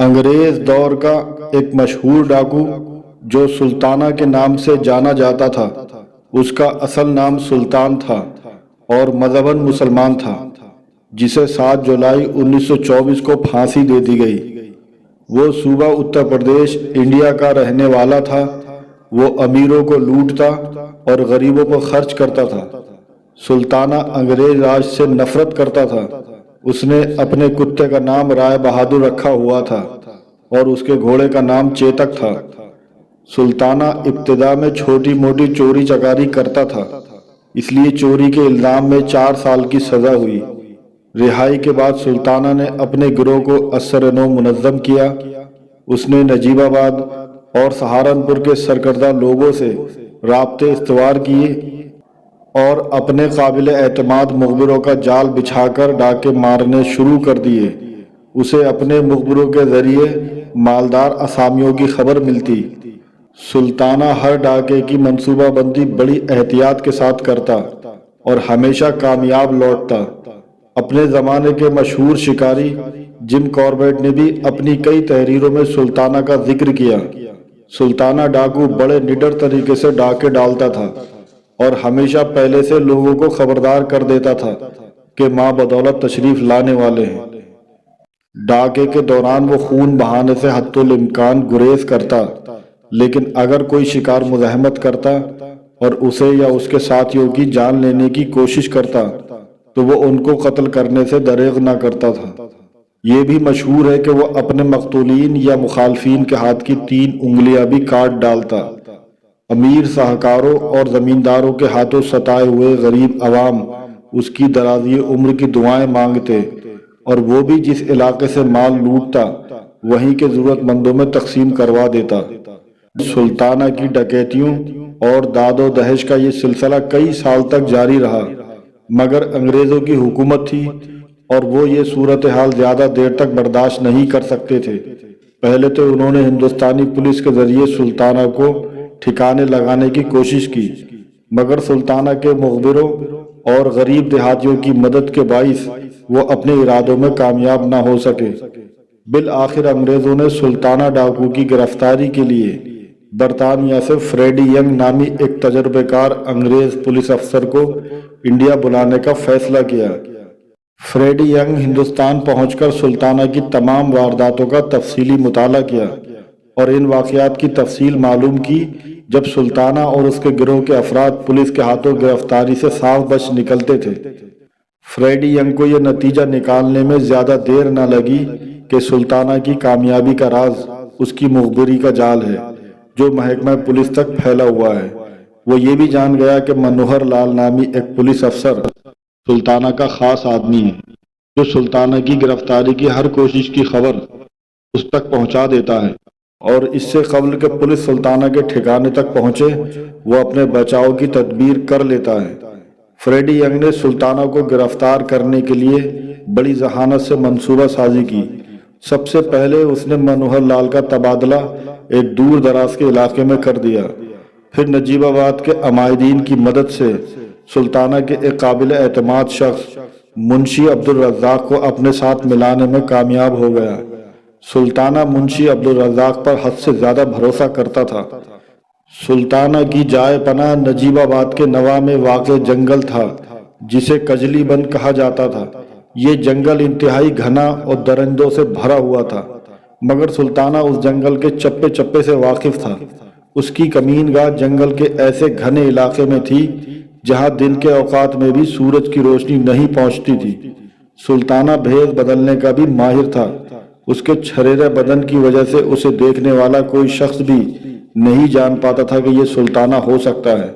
انگریز دور کا ایک مشہور ڈاکو جو سلطانہ کے نام سے جانا جاتا تھا، اس کا اصل نام سلطان تھا اور مذہباً مسلمان تھا، جسے 7 جولائی 1924 کو پھانسی دے دی گئی۔ وہ صوبہ اتر پردیش انڈیا کا رہنے والا تھا۔ وہ امیروں کو لوٹتا اور غریبوں کو خرچ کرتا تھا۔ سلطانہ انگریز راج سے نفرت کرتا تھا۔ اس نے اپنے کتے کا نام رائے بہادر رکھا ہوا تھا اور اس کے گھوڑے کا نام چیتک تھا۔ سلطانہ ابتدا میں چھوٹی موٹی چوری چکاری کرتا تھا، اس لیے چوری کے الزام میں 4 سال کی سزا ہوئی۔ رہائی کے بعد سلطانہ نے اپنے گروہ کو اثر نو منظم کیا۔ اس نے نجیب آباد اور سہارنپور کے سرکردہ لوگوں سے رابطے استوار کیے اور اپنے قابل اعتماد مخبروں کا جال بچھا کر ڈاکے مارنے شروع کر دیے۔ اسے اپنے مخبروں کے ذریعے مالدار اسامیوں کی خبر ملتی۔ سلطانہ ہر ڈاکے کی منصوبہ بندی بڑی احتیاط کے ساتھ کرتا اور ہمیشہ کامیاب لوٹتا۔ اپنے زمانے کے مشہور شکاری جم کوربیٹ نے بھی اپنی کئی تحریروں میں سلطانہ کا ذکر کیا۔ سلطانہ ڈاکو بڑے نڈر طریقے سے ڈاکے ڈالتا تھا اور ہمیشہ پہلے سے لوگوں کو خبردار کر دیتا تھا کہ ماں بدولت تشریف لانے والے ہیں۔ ڈاکے کے دوران وہ خون بہانے سے حتی الامکان گریز کرتا، لیکن اگر کوئی شکار مزاحمت کرتا اور اسے یا اس کے ساتھیوں کی جان لینے کی کوشش کرتا تو وہ ان کو قتل کرنے سے دریغ نہ کرتا تھا۔ یہ بھی مشہور ہے کہ وہ اپنے مقتولین یا مخالفین کے ہاتھ کی 3 انگلیاں بھی کاٹ ڈالتا۔ امیر ساہوکاروں اور زمینداروں کے ہاتھوں ستائے ہوئے غریب عوام اس کی درازی عمر کی دعائیں مانگتے اور وہ بھی جس علاقے سے مال لوٹتا وہیں کے ضرورت مندوں میں تقسیم کروا دیتا۔ سلطانہ کی ڈکیتیوں اور داد و دہش کا یہ سلسلہ کئی سال تک جاری رہا، مگر انگریزوں کی حکومت تھی اور وہ یہ صورتحال زیادہ دیر تک برداشت نہیں کر سکتے تھے۔ پہلے تو انہوں نے ہندوستانی پولیس کے ذریعے سلطانہ کو ٹھکانے لگانے کی کوشش کی، مگر سلطانہ کے مخبروں اور غریب دیہاتیوں کی مدد کے باعث وہ اپنے ارادوں میں کامیاب نہ ہو سکے۔ بالآخر انگریزوں نے سلطانہ ڈاکو کی گرفتاری کے لیے برطانیہ سے فریڈی ینگ نامی ایک تجربہ کار انگریز پولیس افسر کو انڈیا بلانے کا فیصلہ کیا۔ فریڈی ینگ ہندوستان پہنچ کر سلطانہ کی تمام وارداتوں کا تفصیلی مطالعہ کیا اور ان واقعات کی تفصیل معلوم کی جب سلطانہ اور اس کے گروہ کے افراد پولیس کے ہاتھوں گرفتاری سے صاف بچ نکلتے تھے۔ فریڈی ینگ کو یہ نتیجہ نکالنے میں زیادہ دیر نہ لگی کہ سلطانہ کی کامیابی کا راز اس کی مخبری کا جال ہے جو محکمہ پولیس تک پھیلا ہوا ہے۔ وہ یہ بھی جان گیا کہ منوہر لال نامی ایک پولیس افسر سلطانہ کا خاص آدمی ہے جو سلطانہ کی گرفتاری کی ہر کوشش کی خبر اس تک پہنچا دیتا ہے، اور اس سے قبل کہ پولیس سلطانہ کے ٹھکانے تک پہنچے وہ اپنے بچاؤ کی تدبیر کر لیتا ہے۔ فریڈی ینگ نے سلطانہ کو گرفتار کرنے کے لیے بڑی ذہانت سے منصوبہ سازی کی۔ سب سے پہلے اس نے منوہر لال کا تبادلہ ایک دور دراز کے علاقے میں کر دیا، پھر نجیب آباد کے عمائدین کی مدد سے سلطانہ کے ایک قابل اعتماد شخص منشی عبدالرزاق کو اپنے ساتھ ملانے میں کامیاب ہو گیا۔ سلطانہ منشی عبدالرزاق پر حد سے زیادہ بھروسہ کرتا تھا۔ سلطانہ کی جائے پناہ نجیب آباد کے نواح میں واقع جنگل تھا جسے کجلی بند کہا جاتا تھا۔ یہ جنگل انتہائی گھنا اور درندوں سے بھرا ہوا تھا، مگر سلطانہ اس جنگل کے چپے چپے سے واقف تھا۔ اس کی کمین گاہ جنگل کے ایسے گھنے علاقے میں تھی جہاں دن کے اوقات میں بھی سورج کی روشنی نہیں پہنچتی تھی۔ سلطانہ بھیس بدلنے کا بھی ماہر تھا۔ اس کے چھریرے بدن کی وجہ سے اسے دیکھنے والا کوئی شخص بھی نہیں جان پاتا تھا کہ یہ سلطانہ ہو سکتا ہے۔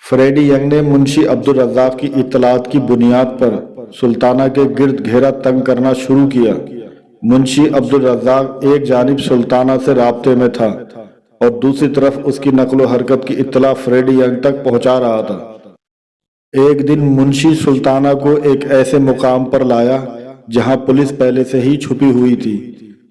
فریڈی ینگ نے منشی عبدالرزاق کی اطلاعات کی بنیاد پر سلطانہ کے گرد گھیرا تنگ کرنا شروع کیا۔ منشی عبدالرزاق ایک جانب سلطانہ سے رابطے میں تھا اور دوسری طرف اس کی نقل و حرکت کی اطلاع فریڈی ینگ تک پہنچا رہا تھا۔ ایک دن منشی سلطانہ کو ایک ایسے مقام پر لایا جہاں پولیس پہلے سے ہی چھپی ہوئی تھی۔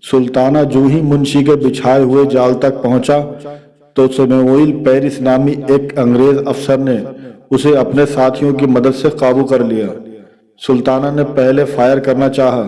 سلطانہ جو ہی منشی کے بچھائے ہوئے جال تک پہنچا تو سیموئیل پیرس نامی ایک انگریز افسر نے اسے اپنے ساتھیوں کی مدد سے قابو کر لیا۔ سلطانہ نے پہلے فائر کرنا چاہا